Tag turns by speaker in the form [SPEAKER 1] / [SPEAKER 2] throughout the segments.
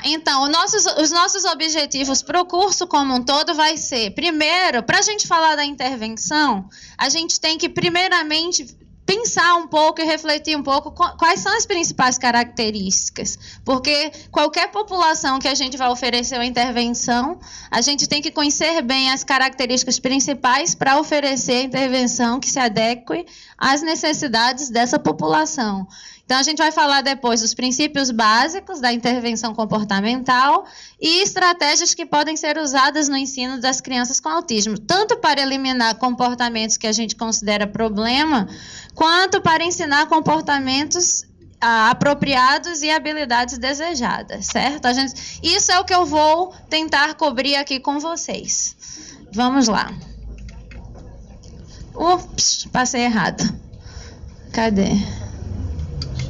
[SPEAKER 1] Então, os nossos objetivos para o curso como um todo vai ser, primeiro, para a gente falar da intervenção, a gente tem que, primeiramente, pensar um pouco e refletir um pouco quais são as principais características. Porque qualquer população que a gente vai oferecer uma intervenção, a gente tem que conhecer bem as características principais para oferecer a intervenção que se adeque às necessidades dessa população. Então, a gente vai falar depois dos princípios básicos da intervenção comportamental e estratégias que podem ser usadas no ensino das crianças com autismo, tanto para eliminar comportamentos que a gente considera problema, quanto para ensinar comportamentos apropriados e habilidades desejadas, certo? Isso é o que eu vou tentar cobrir aqui com vocês. Vamos lá. Ups, passei errado. Cadê?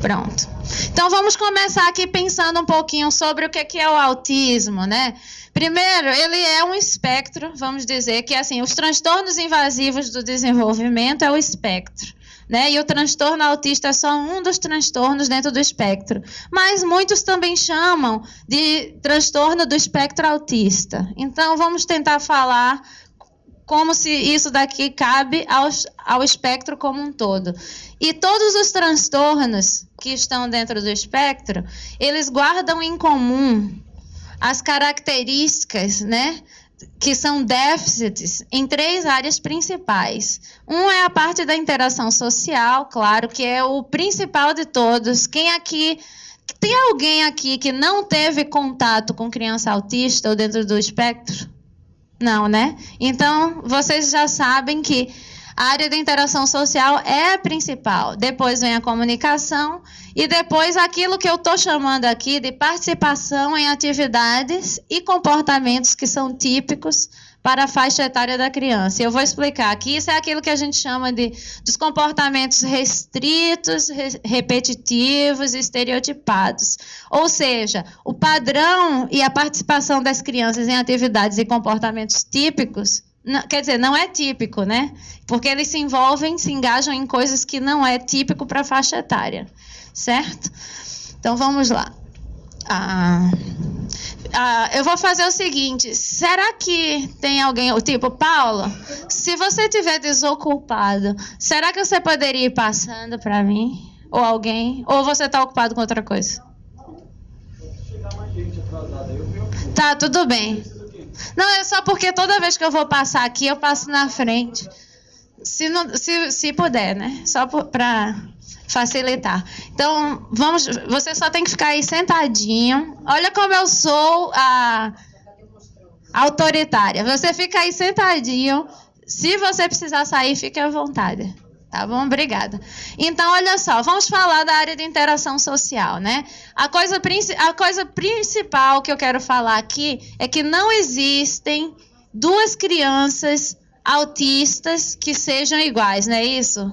[SPEAKER 1] Pronto. Então, vamos começar aqui pensando um pouquinho sobre o que é o autismo, né? Primeiro, ele é um espectro, vamos dizer que, assim, os transtornos invasivos do desenvolvimento é o espectro, né? E o transtorno autista é só um dos transtornos dentro do espectro. Mas muitos também chamam de transtorno do espectro autista. Então, vamos tentar falar como se isso daqui cabe ao espectro como um todo. E todos os transtornos que estão dentro do espectro, eles guardam em comum as características, né, que são déficits em 3 áreas principais. Um é a parte da interação social, claro, que é o principal de todos. Tem alguém aqui que não teve contato com criança autista ou dentro do espectro? Não, né? Então, vocês já sabem que a área da interação social é a principal. Depois vem a comunicação e depois aquilo que eu estou chamando aqui de participação em atividades e comportamentos que são típicos para a faixa etária da criança. Eu vou explicar aqui. Isso é aquilo que a gente chama dos comportamentos restritos, repetitivos e estereotipados. Ou seja, o padrão e a participação das crianças em atividades e comportamentos típicos, quer dizer, não é típico, né? Porque eles se envolvem, se engajam em coisas que não é típico para a faixa etária, certo? Então, vamos lá. Eu vou fazer o seguinte, será que tem alguém, tipo, Paula, se você estiver desocupado, será que você poderia ir passando para mim? Ou alguém? Ou você está ocupado com outra coisa? Tá, tudo bem. Não, é só porque toda vez que eu vou passar aqui, eu passo na frente. Se puder, né? Só para facilitar. Então, você só tem que ficar aí sentadinho. Olha como eu sou autoritária. Você fica aí sentadinho. Se você precisar sair, fique à vontade. Tá bom? Obrigada. Então, olha só, vamos falar da área de interação social, né? A coisa principal que eu quero falar aqui é que não existem 2 crianças autistas que sejam iguais, não é isso?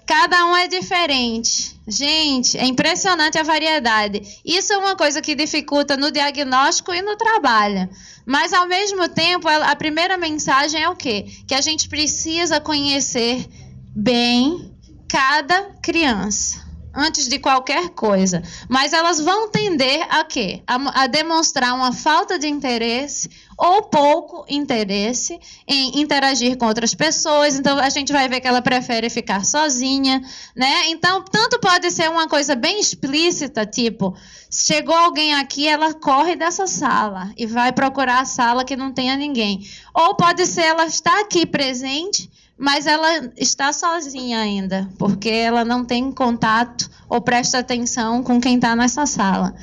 [SPEAKER 1] Cada um é diferente. Gente, é impressionante a variedade. Isso é uma coisa que dificulta no diagnóstico e no trabalho. Mas, ao mesmo tempo, a primeira mensagem é o quê? Que a gente precisa conhecer bem cada criança, antes de qualquer coisa. Mas elas vão tender a quê? A demonstrar uma falta de interesse ou pouco interesse em interagir com outras pessoas. Então, a gente vai ver que ela prefere ficar sozinha, né? Então, tanto pode ser uma coisa bem explícita, tipo, chegou alguém aqui, ela corre dessa sala e vai procurar a sala que não tenha ninguém. Ou pode ser ela está aqui presente, mas ela está sozinha ainda, porque ela não tem contato ou presta atenção com quem está nessa sala.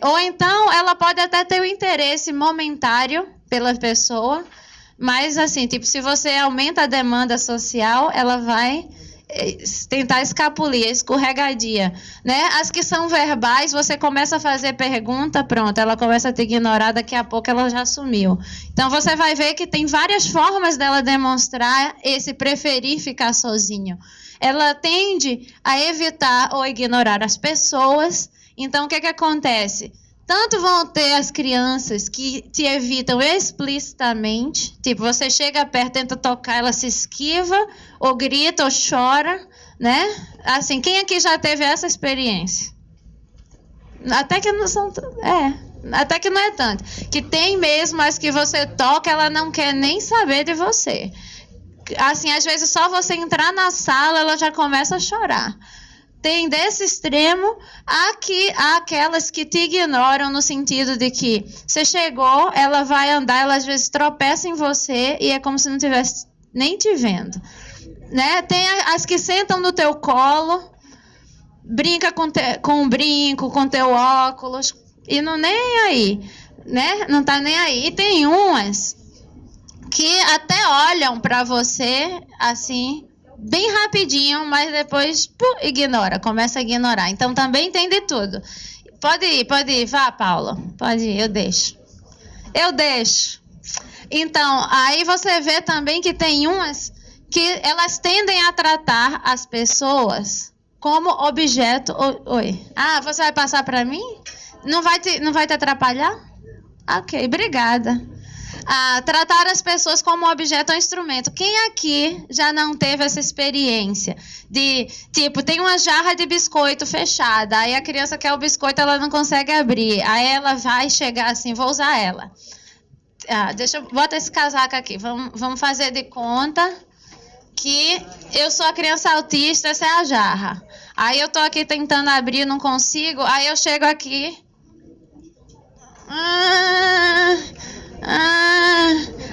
[SPEAKER 1] Ou então, ela pode até ter um interesse momentário pela pessoa, mas, assim, tipo, se você aumenta a demanda social, ela vai tentar escapulir, escorregadia, né? As que são verbais, você começa a fazer pergunta, pronto, ela começa a te ignorar, daqui a pouco ela já sumiu. Então, você vai ver que tem várias formas dela demonstrar esse preferir ficar sozinho. Ela tende a evitar ou ignorar as pessoas. Então, o que acontece? Tanto vão ter as crianças que te evitam explicitamente, tipo, você chega perto, tenta tocar, ela se esquiva, ou grita, ou chora, né? Assim, quem aqui já teve essa experiência? Até que não são... até que não é tanto. Que tem mesmo, mas que você toca, ela não quer nem saber de você. Assim, às vezes só você entrar na sala, ela já começa a chorar. Tem desse extremo há aquelas que te ignoram no sentido de que você chegou, ela vai andar, ela às vezes tropeça em você e é como se não estivesse nem te vendo. Né? Tem as que sentam no teu colo, brinca com um brinco, com teu óculos e não nem aí, né? Não tá nem aí. E tem umas que até olham para você assim, bem rapidinho, mas depois ignora, começa a ignorar. Então também tem de tudo. Pode ir, vá, Paula. Pode ir, eu deixo. Então, aí você vê também que tem umas que elas tendem a tratar as pessoas como objeto. Oi. Ah, você vai passar para mim? Não vai te atrapalhar? Ok, obrigada. Tratar as pessoas como objeto ou instrumento. Quem aqui já não teve essa experiência de, tipo, tem uma jarra de biscoito fechada, aí a criança quer o biscoito, ela não consegue abrir, aí ela vai chegar assim, vou usar ela. Bota esse casaco aqui, vamos fazer de conta que eu sou a criança autista, essa é a jarra. Aí eu tô aqui tentando abrir, não consigo, aí eu chego aqui...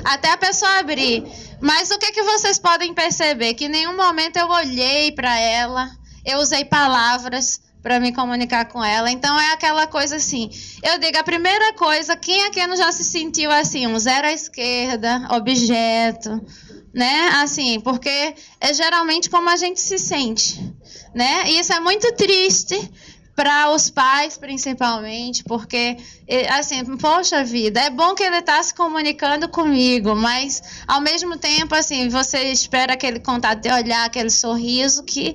[SPEAKER 1] até a pessoa abrir. Mas o que vocês podem perceber? Que em nenhum momento eu olhei para ela, eu usei palavras para me comunicar com ela. Então é aquela coisa assim, eu digo, a primeira coisa, quem aqui não já se sentiu assim, um zero à esquerda, objeto, né? Assim, porque é geralmente como a gente se sente, né? E isso é muito triste para os pais, principalmente, porque, assim, poxa vida, é bom que ele está se comunicando comigo, mas, ao mesmo tempo, assim, você espera aquele contato de olhar, aquele sorriso que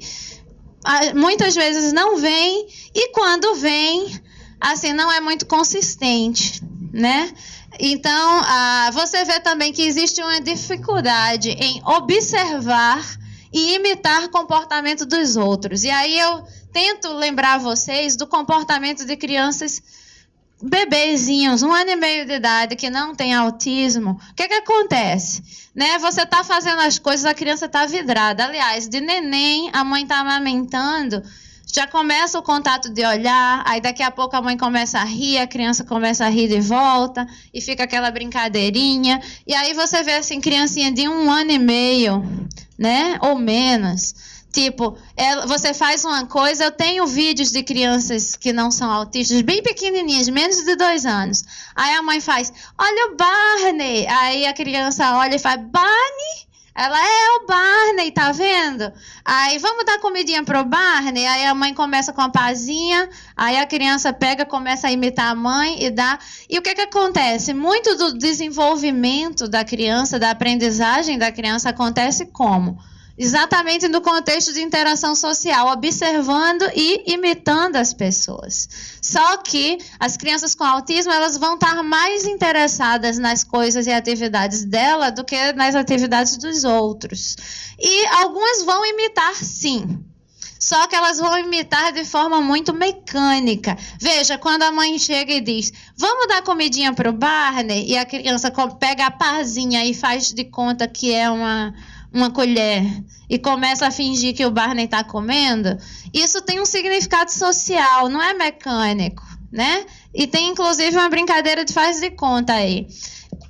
[SPEAKER 1] muitas vezes não vem, e quando vem, assim, não é muito consistente, né? Então, você vê também que existe uma dificuldade em observar e imitar comportamento dos outros. E aí eu tento lembrar vocês do comportamento de crianças bebezinhos, 1 ano e meio de idade, que não tem autismo. O que acontece? Né? Você está fazendo as coisas, a criança está vidrada. Aliás, de neném, a mãe está amamentando, já começa o contato de olhar, aí daqui a pouco a mãe começa a rir, a criança começa a rir de volta, e fica aquela brincadeirinha. E aí você vê assim, criancinha de 1 ano e meio, né? Ou menos. Tipo, você faz uma coisa, eu tenho vídeos de crianças que não são autistas, bem pequenininhas, menos de 2 anos. Aí a mãe faz, olha o Barney. Aí a criança olha e faz, Barney? Ela é o Barney, tá vendo? Aí vamos dar comidinha pro Barney? Aí a mãe começa com a pazinha, aí a criança pega, começa a imitar a mãe e dá. E o que acontece? Muito do desenvolvimento da criança, da aprendizagem da criança acontece como? Exatamente no contexto de interação social, observando e imitando as pessoas. Só que as crianças com autismo, elas vão estar mais interessadas nas coisas e atividades dela do que nas atividades dos outros. E algumas vão imitar, sim. Só que elas vão imitar de forma muito mecânica. Veja, quando a mãe chega e diz, vamos dar comidinha para o Barney, e a criança pega a pazinha e faz de conta que é uma colher e começa a fingir que o Barney está comendo, isso tem um significado social, não é mecânico, né? E tem, inclusive, uma brincadeira de faz de conta aí.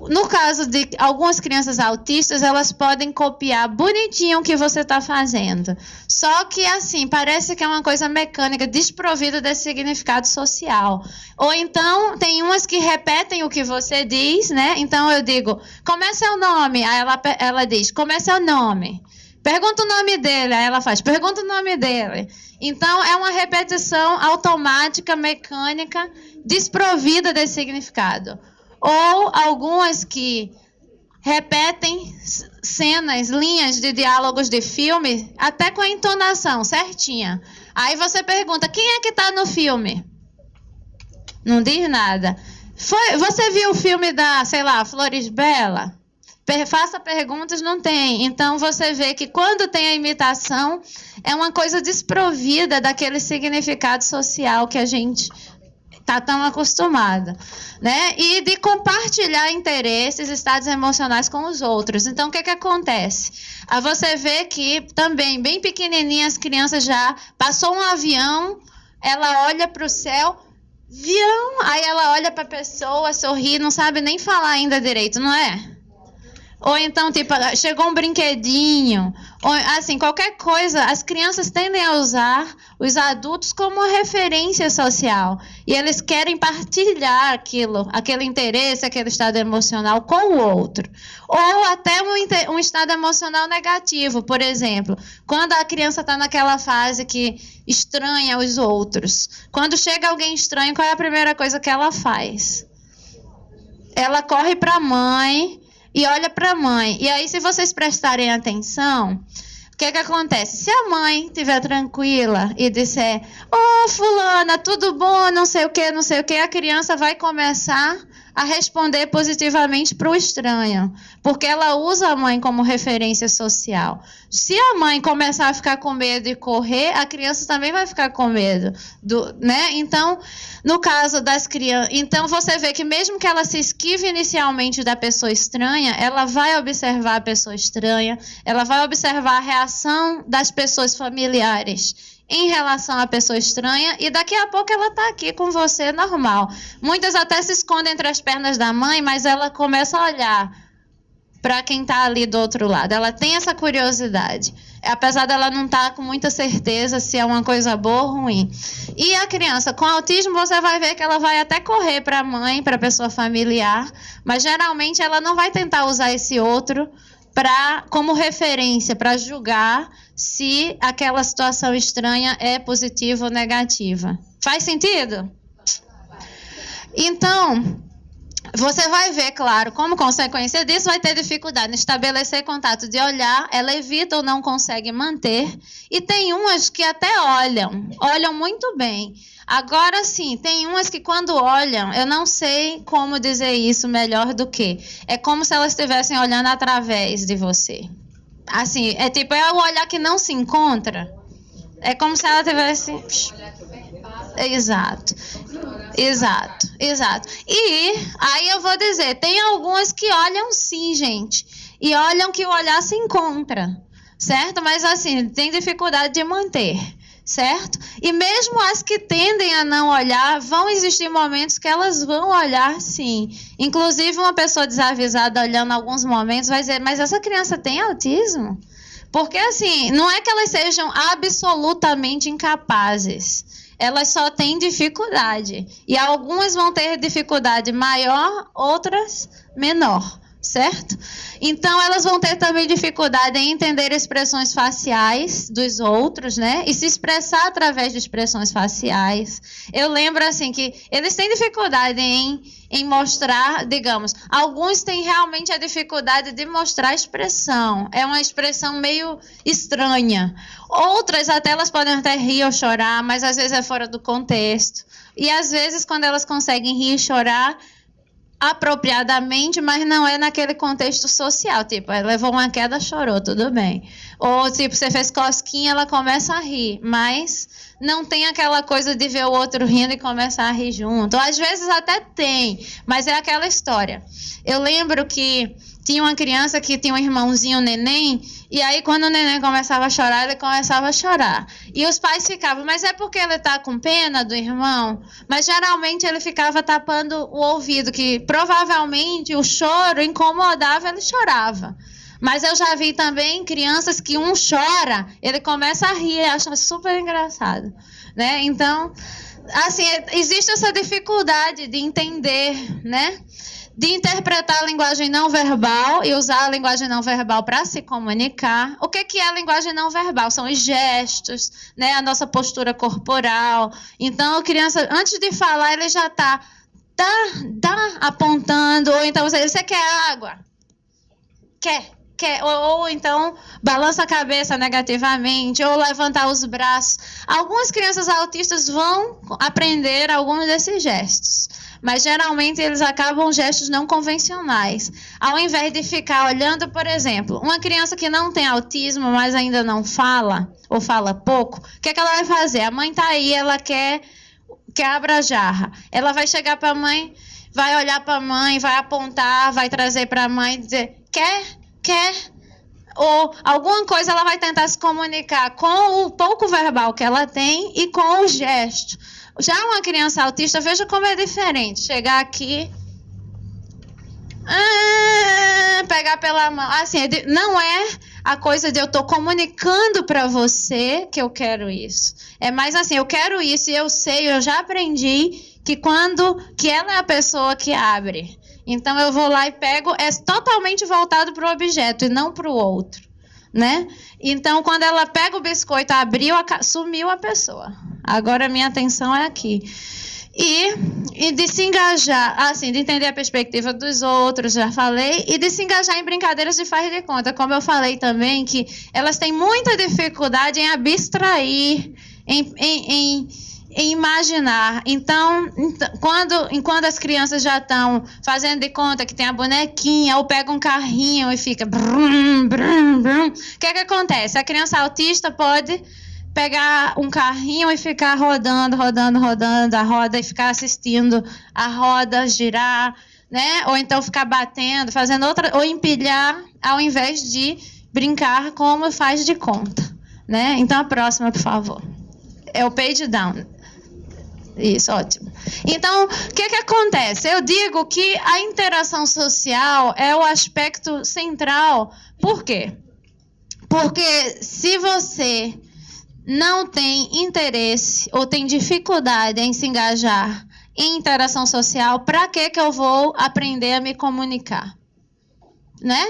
[SPEAKER 1] No caso de algumas crianças autistas, elas podem copiar bonitinho o que você está fazendo. Só que, assim, parece que é uma coisa mecânica, desprovida desse significado social. Ou então, tem umas que repetem o que você diz, né? Então, eu digo, como é seu nome? Aí ela diz, como é seu nome? Pergunta o nome dele. Aí ela faz, pergunta o nome dele. Então, é uma repetição automática, mecânica, desprovida desse significado. Ou algumas que repetem cenas, linhas de diálogos de filme, até com a entonação certinha. Aí você pergunta, quem é que está no filme? Não diz nada. Você viu o filme da, sei lá, Flores Bela? Faça perguntas, não tem. Então você vê que quando tem a imitação, é uma coisa desprovida daquele significado social que a gente está tão acostumado, né? E de compartilhar interesses, estados emocionais com os outros. Então, o que acontece? Você vê que também, bem pequenininha, as crianças já passou um avião, ela olha para o céu, avião, aí ela olha para a pessoa, sorri, não sabe nem falar ainda direito, não é? Ou então, tipo, chegou um brinquedinho, ou, assim, qualquer coisa, as crianças tendem a usar os adultos como uma referência social. E eles querem partilhar aquilo, aquele interesse, aquele estado emocional com o outro. Ou até um estado emocional negativo, por exemplo, quando a criança está naquela fase que estranha os outros. Quando chega alguém estranho, qual é a primeira coisa que ela faz? Ela corre para a mãe e olha para a mãe. E aí, se vocês prestarem atenção, o que acontece? Se a mãe estiver tranquila e disser, ô, fulana, tudo bom, não sei o que, a criança vai começar a responder positivamente para o estranho, porque ela usa a mãe como referência social. Se a mãe começar a ficar com medo e correr, a criança também vai ficar com medo, né? Então, no caso das crianças, então você vê que mesmo que ela se esquive inicialmente da pessoa estranha, ela vai observar a pessoa estranha, ela vai observar a reação das pessoas familiares em relação à pessoa estranha, e daqui a pouco ela está aqui com você normal. Muitas até se escondem entre as pernas da mãe, mas ela começa a olhar para quem está ali do outro lado. Ela tem essa curiosidade, apesar dela não estar com muita certeza se é uma coisa boa ou ruim. E a criança com autismo, você vai ver que ela vai até correr para a mãe, para a pessoa familiar, mas geralmente ela não vai tentar usar esse outro como referência, para julgar se aquela situação estranha é positiva ou negativa. Faz sentido? Então, você vai ver, claro, como consequência disso, vai ter dificuldade em estabelecer contato de olhar, ela evita ou não consegue manter, e tem umas que até olham muito bem. Agora sim, tem umas que quando olham, eu não sei como dizer isso melhor do que, é como se elas estivessem olhando através de você. Assim, é tipo, é o olhar que não se encontra. É como se ela tivesse... Exato. E aí eu vou dizer, tem algumas que olham sim, gente. E olham que o olhar se encontra, certo? Mas assim, tem dificuldade de manter, certo? E mesmo as que tendem a não olhar, vão existir momentos que elas vão olhar sim. Inclusive, uma pessoa desavisada olhando alguns momentos vai dizer, mas essa criança tem autismo? Porque assim, não é que elas sejam absolutamente incapazes. Elas só têm dificuldade. E algumas vão ter dificuldade maior, outras menor, certo? Então, elas vão ter também dificuldade em entender expressões faciais dos outros, né? E se expressar através de expressões faciais. Eu lembro, assim, que eles têm dificuldade em mostrar, digamos, alguns têm realmente a dificuldade de mostrar a expressão. É uma expressão meio estranha. Outras, até elas podem até rir ou chorar, mas às vezes é fora do contexto. E às vezes, quando elas conseguem rir e chorar apropriadamente, mas não é naquele contexto social, tipo, ela levou uma queda, chorou, tudo bem. Ou, tipo, você fez cosquinha, ela começa a rir, mas não tem aquela coisa de ver o outro rindo e começar a rir junto. Às vezes até tem, mas é aquela história. Eu lembro que tinha uma criança que tinha um irmãozinho, neném, e aí quando o neném começava a chorar, ele começava a chorar. E os pais ficavam, mas é porque ele está com pena do irmão? Mas geralmente ele ficava tapando o ouvido, que provavelmente o choro incomodava, ele chorava. Mas eu já vi também crianças que um chora, ele começa a rir, acha super engraçado, né? Então, assim, existe essa dificuldade de entender, né? De interpretar a linguagem não verbal e usar a linguagem não verbal para se comunicar. O que é a linguagem não verbal? São os gestos, né? A nossa postura corporal. Então, a criança, antes de falar, ele já está apontando, ou então você quer água? Quer. Ou então balança a cabeça negativamente, ou levantar os braços. Algumas crianças autistas vão aprender alguns desses gestos, mas geralmente eles acabam gestos não convencionais. Ao invés de ficar olhando, por exemplo, uma criança que não tem autismo, mas ainda não fala, ou fala pouco, o que ela vai fazer? A mãe está aí, ela quer abra a jarra. Ela vai chegar para a mãe, vai olhar para a mãe, vai apontar, vai trazer para a mãe e dizer, quer? Ou alguma coisa ela vai tentar se comunicar com o pouco verbal que ela tem e com o gesto. Já uma criança autista, veja como é diferente. Chegar aqui, pegar pela mão. Assim, não é a coisa de eu estou comunicando para você que eu quero isso. É mais assim, eu quero isso e eu sei, eu já aprendi que ela é a pessoa que abre. Então, eu vou lá e pego, é totalmente voltado para o objeto e não para o outro, né? Então, quando ela pega o biscoito, abriu, sumiu a pessoa. Agora, a minha atenção é aqui. E de se engajar, assim, de entender a perspectiva dos outros, já falei, e de se engajar em brincadeiras de faz de conta. Como eu falei também, que elas têm muita dificuldade em abstrair, em imaginar. Então, quando as crianças já estão fazendo de conta que tem a bonequinha, ou pega um carrinho e fica brum, brum, brum, o que acontece? A criança autista pode pegar um carrinho e ficar rodando a roda e ficar assistindo a roda girar, né? Ou então ficar batendo, fazendo outra, ou empilhar, ao invés de brincar como faz de conta, né? Então, a próxima, por favor. É o page down. Isso, ótimo. Então, o que acontece? Eu digo que a interação social é o aspecto central. Por quê? Porque se você não tem interesse ou tem dificuldade em se engajar em interação social, para que eu vou aprender a me comunicar? Né?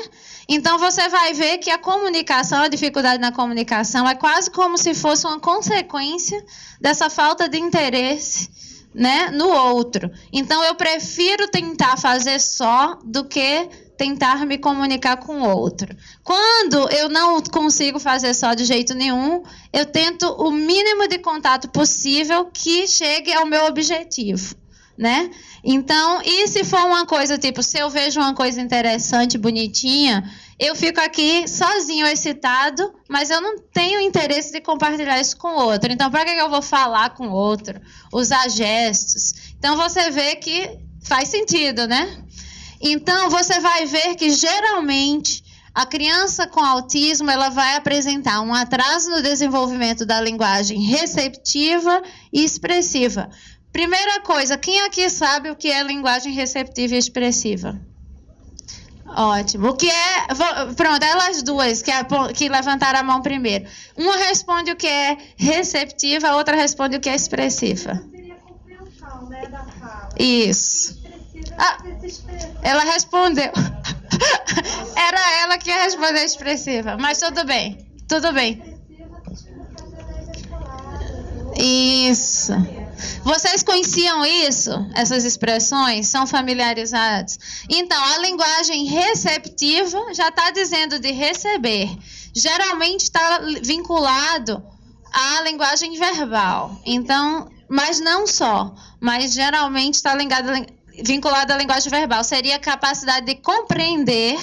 [SPEAKER 1] Então, você vai ver que a comunicação, a dificuldade na comunicação é quase como se fosse uma consequência dessa falta de interesse, né, no outro. Então, eu prefiro tentar fazer só do que tentar me comunicar com o outro. Quando eu não consigo fazer só de jeito nenhum, eu tento o mínimo de contato possível que chegue ao meu objetivo, né? Então, e se for uma coisa tipo, se eu vejo uma coisa interessante, bonitinha, eu fico aqui sozinho, excitado, mas eu não tenho interesse de compartilhar isso com o outro. Então, para que eu vou falar com o outro? Usar gestos. Então, você vê que faz sentido, né? Então, você vai ver que, geralmente, a criança com autismo ela vai apresentar um atraso no desenvolvimento da linguagem receptiva e expressiva. Primeira coisa, quem aqui sabe o que é linguagem receptiva e expressiva? Ótimo. O que é... Pronto, elas duas que levantaram a mão primeiro. Uma responde o que é receptiva, a outra responde o que é expressiva.
[SPEAKER 2] Seria a compreensão, né, da fala.
[SPEAKER 1] Isso. Ela respondeu. Era ela que ia responder expressiva, mas tudo bem. Tudo bem. Isso. Vocês conheciam isso? Essas expressões? São familiarizados? Então, a linguagem receptiva já está dizendo de receber. Geralmente está vinculado à linguagem verbal. Então, mas não só. Mas geralmente está vinculado à linguagem verbal. Seria a capacidade de compreender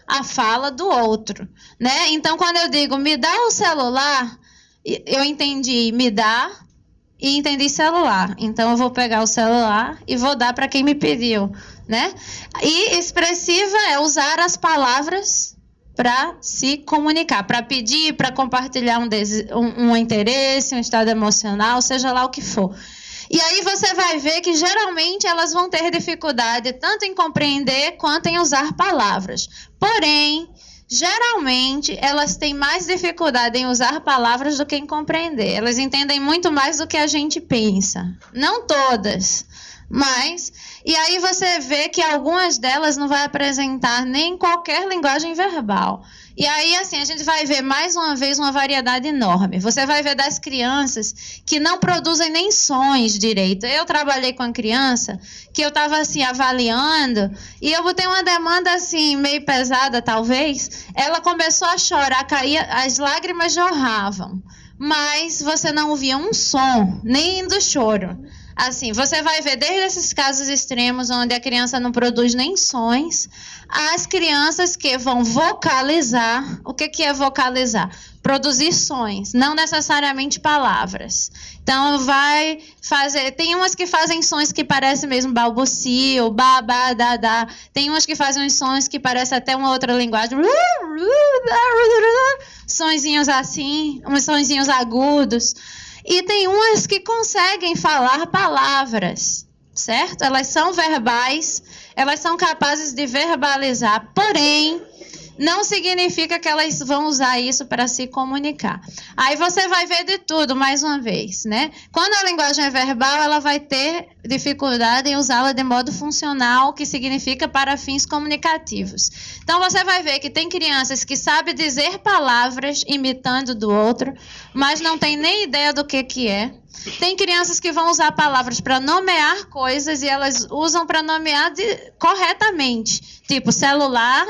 [SPEAKER 1] a fala do outro, né? Então, quando eu digo me dá o celular, eu entendi me dá e entendi celular. Então, eu vou pegar o celular e vou dar para quem me pediu, né? E expressiva é usar as palavras para se comunicar, para pedir, para compartilhar um interesse, um estado emocional, seja lá o que for. E aí você vai ver que geralmente elas vão ter dificuldade tanto em compreender quanto em usar palavras. Porém, geralmente elas têm mais dificuldade em usar palavras do que em compreender. Elas entendem muito mais do que a gente pensa. Não todas, mas... E aí você vê que algumas delas não vai apresentar nem qualquer linguagem verbal. E aí, assim, a gente vai ver mais uma vez uma variedade enorme. Você vai ver das crianças que não produzem nem sons direito. Eu trabalhei com uma criança que eu estava, assim, avaliando e eu botei uma demanda, assim, meio pesada, talvez. Ela começou a chorar, as lágrimas jorravam. Mas você não ouvia um som, nem do choro. Assim, você vai ver desde esses casos extremos onde a criança não produz nem sons, as crianças que vão vocalizar. O que é vocalizar? produzir sons, não necessariamente palavras. Então, vai fazer... Tem umas que fazem sons que parecem mesmo balbucio, ba, ba, da, da. Tem umas que fazem uns sons que parecem até uma outra linguagem. Sonzinhos assim, uns sonzinhos agudos. E tem umas que conseguem falar palavras, certo? Elas são verbais, elas são capazes de verbalizar, porém... não significa que elas vão usar isso para se comunicar. Aí você vai ver de tudo, mais uma vez, né? Quando a linguagem é verbal, ela vai ter dificuldade em usá-la de modo funcional, que significa para fins comunicativos. Então, você vai ver que tem crianças que sabem dizer palavras imitando do outro, mas não tem nem ideia do que é. Tem crianças que vão usar palavras para nomear coisas e elas usam para nomear corretamente. Tipo, celular...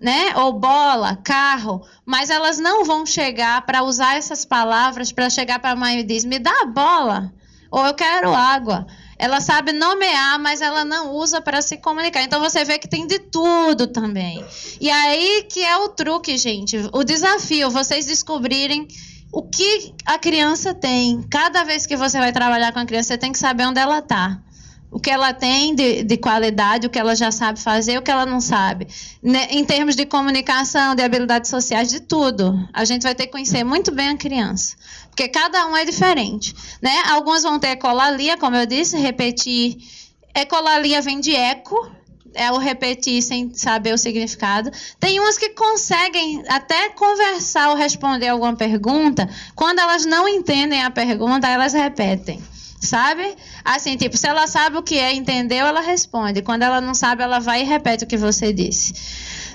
[SPEAKER 1] né? Ou bola, carro, mas elas não vão chegar para usar essas palavras para chegar para a mãe e dizer, me dá a bola, ou eu quero água. Ela sabe nomear, mas ela não usa para se comunicar. Então, você vê que tem de tudo também. E aí que é o truque, gente. O desafio, vocês descobrirem o que a criança tem. Cada vez que você vai trabalhar com a criança, você tem que saber onde ela está. O que ela tem de qualidade, o que ela já sabe fazer, o que ela não sabe. Em termos de comunicação, de habilidades sociais, de tudo. A gente vai ter que conhecer muito bem a criança. Porque cada um é diferente, né? Alguns vão ter ecolalia, como eu disse, repetir. Ecolalia vem de eco, é o repetir sem saber o significado. Tem umas que conseguem até conversar ou responder alguma pergunta. Quando elas não entendem a pergunta, elas repetem. Sabe? Assim, tipo, se ela sabe o que é, entendeu, ela responde. Quando ela não sabe, ela vai e repete o que você disse.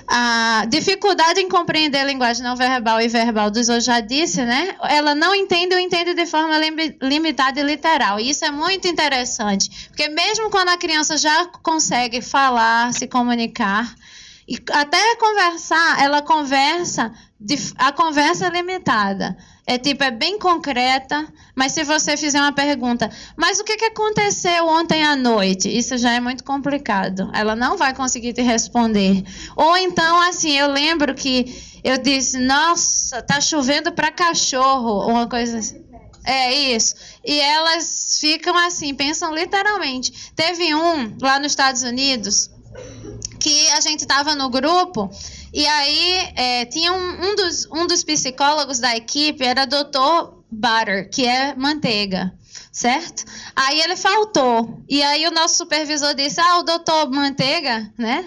[SPEAKER 1] A dificuldade em compreender a linguagem não verbal e verbal dos eu já disse, né? Ela não entende ou entende de forma limitada e literal. E isso é muito interessante. Porque mesmo quando a criança já consegue falar, se comunicar, e até conversar, ela conversa, a conversa é limitada. É tipo, é bem concreta, mas se você fizer uma pergunta, mas o que aconteceu ontem à noite? Isso já é muito complicado. Ela não vai conseguir te responder. Ou então, assim, eu lembro que eu disse, nossa, tá chovendo para cachorro, uma coisa assim. É isso. E elas ficam assim, pensam literalmente. Teve um lá nos Estados Unidos que a gente estava no grupo. E aí, tinha um dos psicólogos da equipe, era Dr. Butter, que é manteiga, certo? Aí ele faltou. E aí o nosso supervisor disse, o Dr. Manteiga, né?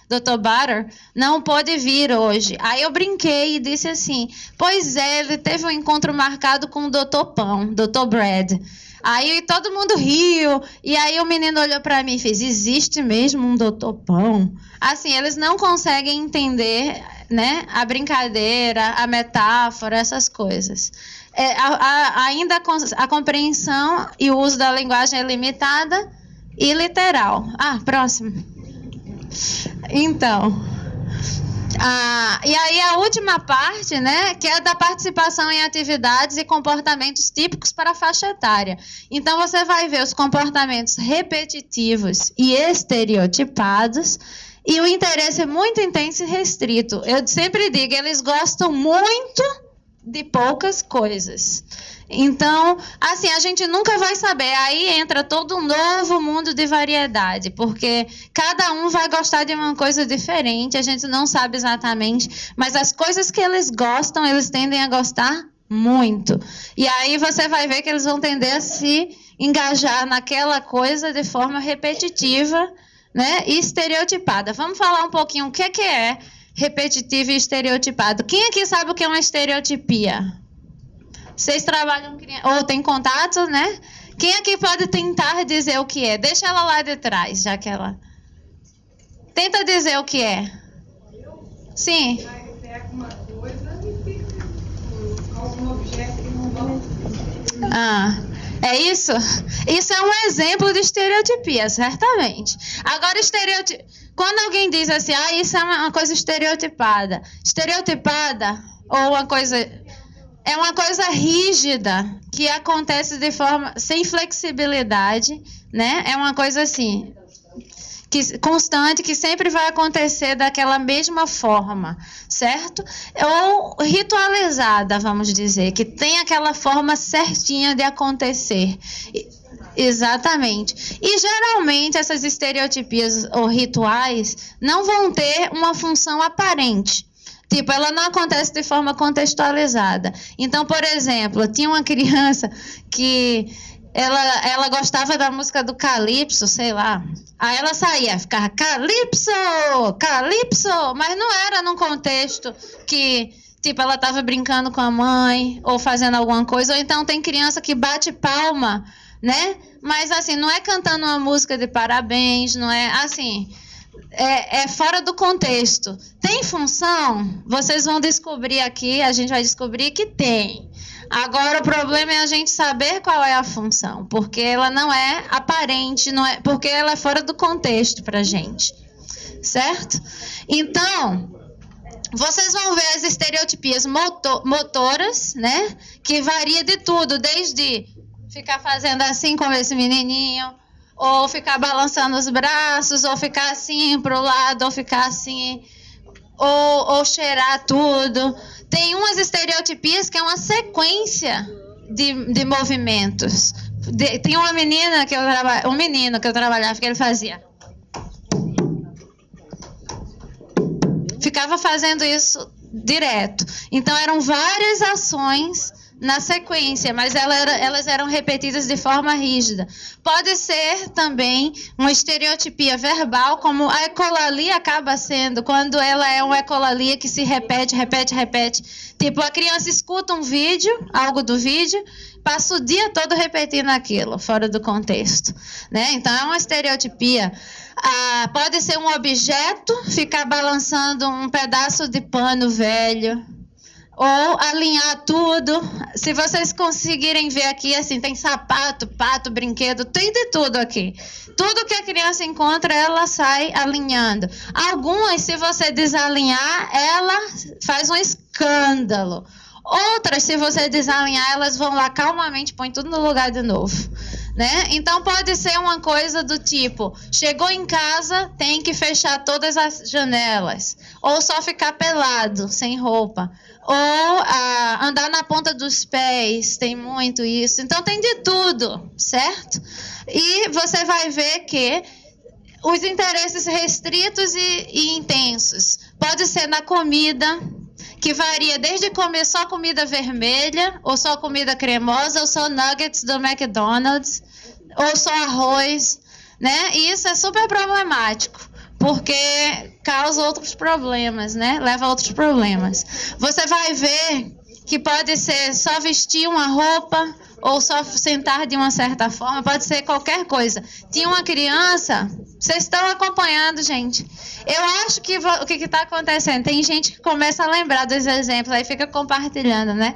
[SPEAKER 1] Dr. Butter, não pôde vir hoje. Aí eu brinquei e disse assim, pois é, ele teve um encontro marcado com o Dr. Pão, Dr. Bread. Aí todo mundo riu, e aí o menino olhou para mim e fez, existe mesmo um Dr. Pão? Assim, eles não conseguem entender, né, a brincadeira, a metáfora, essas coisas. Ainda a compreensão e o uso da linguagem é limitada e literal. Próximo. Então... e aí a última parte, né, que é da participação em atividades e comportamentos típicos para a faixa etária. Então, você vai ver os comportamentos repetitivos e estereotipados e o interesse muito intenso e restrito. Eu sempre digo, eles gostam muito de poucas coisas. Então, assim, a gente nunca vai saber. Aí entra todo um novo mundo de variedade, porque cada um vai gostar de uma coisa diferente, a gente não sabe exatamente, mas as coisas que eles gostam, eles tendem a gostar muito. E aí você vai ver que eles vão tender a se engajar naquela coisa de forma repetitiva, né, e estereotipada. Vamos falar um pouquinho o que é repetitivo e estereotipado. Quem aqui sabe o que é uma estereotipia? Vocês trabalham ou tem contato, né? Quem aqui pode tentar dizer o que é? Deixa ela lá de trás, já que ela... Tenta dizer o que é. Sim.
[SPEAKER 2] Pega uma coisa e fica algum objeto que não vão...
[SPEAKER 1] É isso? Isso é um exemplo de estereotipia, certamente. Agora, quando alguém diz assim, isso é uma coisa estereotipada. Estereotipada, ou uma coisa... É uma coisa rígida, que acontece de forma sem flexibilidade, né? É uma coisa assim, constante, que sempre vai acontecer daquela mesma forma, certo? Ou ritualizada, vamos dizer, que tem aquela forma certinha de acontecer. Exatamente. E geralmente essas estereotipias ou rituais não vão ter uma função aparente. Tipo, ela não acontece de forma contextualizada. Então, por exemplo, tinha uma criança que ela gostava da música do Calypso, sei lá. Aí ela saía, ficava Calypso, Calypso, mas não era num contexto que, tipo, ela estava brincando com a mãe ou fazendo alguma coisa. Ou então tem criança que bate palma, né? Mas assim, não é cantando uma música de parabéns, não é assim... É fora do contexto. Tem função? Vocês vão descobrir aqui, a gente vai descobrir que tem. Agora, o problema é a gente saber qual é a função, porque ela não é aparente, não é, porque ela é fora do contexto para a gente. Certo? Então, vocês vão ver as estereotipias motoras, né? Que varia de tudo, desde ficar fazendo assim como esse menininho, ou ficar balançando os braços, ou ficar assim para o lado, ou ficar assim, ou cheirar tudo. Tem umas estereotipias que é uma sequência de movimentos. Tem uma menina que um menino que eu trabalhava que ele fazia. Ficava fazendo isso direto. Então eram várias ações na sequência, mas elas eram repetidas de forma rígida. Pode ser também uma estereotipia verbal, como a ecolalia acaba sendo, quando ela é uma ecolalia que se repete. Tipo, a criança escuta um vídeo, algo do vídeo, passa o dia todo repetindo aquilo, fora do contexto, né? Então, é uma estereotipia. Pode ser um objeto, ficar balançando um pedaço de pano velho, ou alinhar tudo. Se vocês conseguirem ver aqui, assim, tem sapato, pato, brinquedo, tem de tudo aqui. Tudo que a criança encontra, ela sai alinhando. Algumas, se você desalinhar, ela faz um escândalo. Outras, se você desalinhar, elas vão lá calmamente, põe tudo no lugar de novo, né? Então, pode ser uma coisa do tipo, chegou em casa, tem que fechar todas as janelas, ou só ficar pelado, sem roupa, ou andar na ponta dos pés, tem muito isso. Então, tem de tudo, certo? E você vai ver que os interesses restritos e intensos, pode ser na comida, que varia desde comer só comida vermelha, ou só comida cremosa, ou só nuggets do McDonald's, ou só arroz, né? E isso é super problemático, porque causa outros problemas, né? Leva a outros problemas. Você vai ver que pode ser só vestir uma roupa, ou só sentar de uma certa forma, pode ser qualquer coisa. Tinha uma criança, vocês estão acompanhando, gente? Eu acho que o que está acontecendo? Tem gente que começa a lembrar dos exemplos, aí fica compartilhando, né?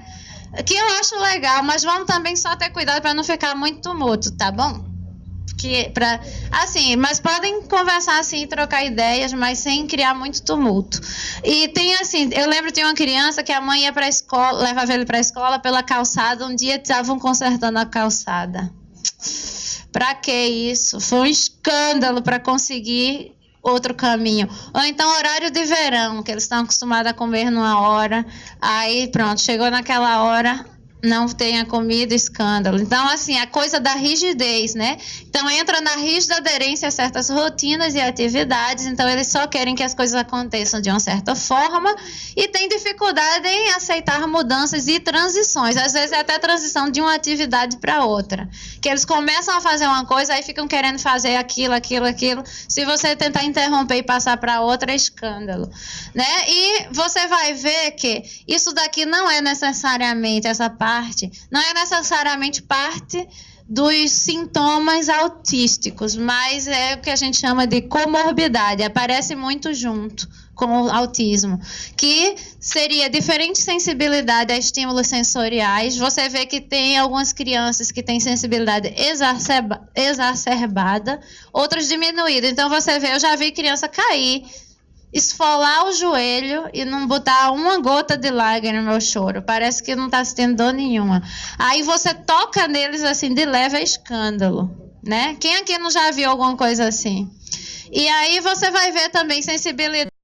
[SPEAKER 1] Que eu acho legal, mas vamos também só ter cuidado para não ficar muito tumulto, tá bom? Assim, mas podem conversar assim, trocar ideias, mas sem criar muito tumulto. E tem assim, eu lembro de uma criança que a mãe ia para a escola, levava ele para a escola pela calçada, um dia estavam consertando a calçada. Para que isso? Foi um escândalo para conseguir outro caminho. Ou então horário de verão, que eles estão acostumados a comer numa hora, aí pronto, chegou naquela hora, não tenha comida, escândalo. Então, assim, a coisa da rigidez, né? Então, entra na rígida aderência a certas rotinas e atividades. Então, eles só querem que as coisas aconteçam de uma certa forma e tem dificuldade em aceitar mudanças e transições. Às vezes, é até transição de uma atividade para outra. Que eles começam a fazer uma coisa, aí ficam querendo fazer aquilo. Se você tentar interromper e passar para outra, é escândalo, né? E você vai ver que isso daqui não é necessariamente essa parte, não é necessariamente parte dos sintomas autísticos, mas é o que a gente chama de comorbidade, aparece muito junto com o autismo, que seria diferente sensibilidade a estímulos sensoriais. Você vê que tem algumas crianças que têm sensibilidade exacerbada, outras diminuída. Então você vê, eu já vi criança cair, esfolar o joelho e não botar uma gota de lágrima no meu choro. Parece que não está sentindo dor nenhuma. Aí você toca neles assim de leve, é escândalo, né? Quem aqui não já viu alguma coisa assim? E aí você vai ver também sensibilidade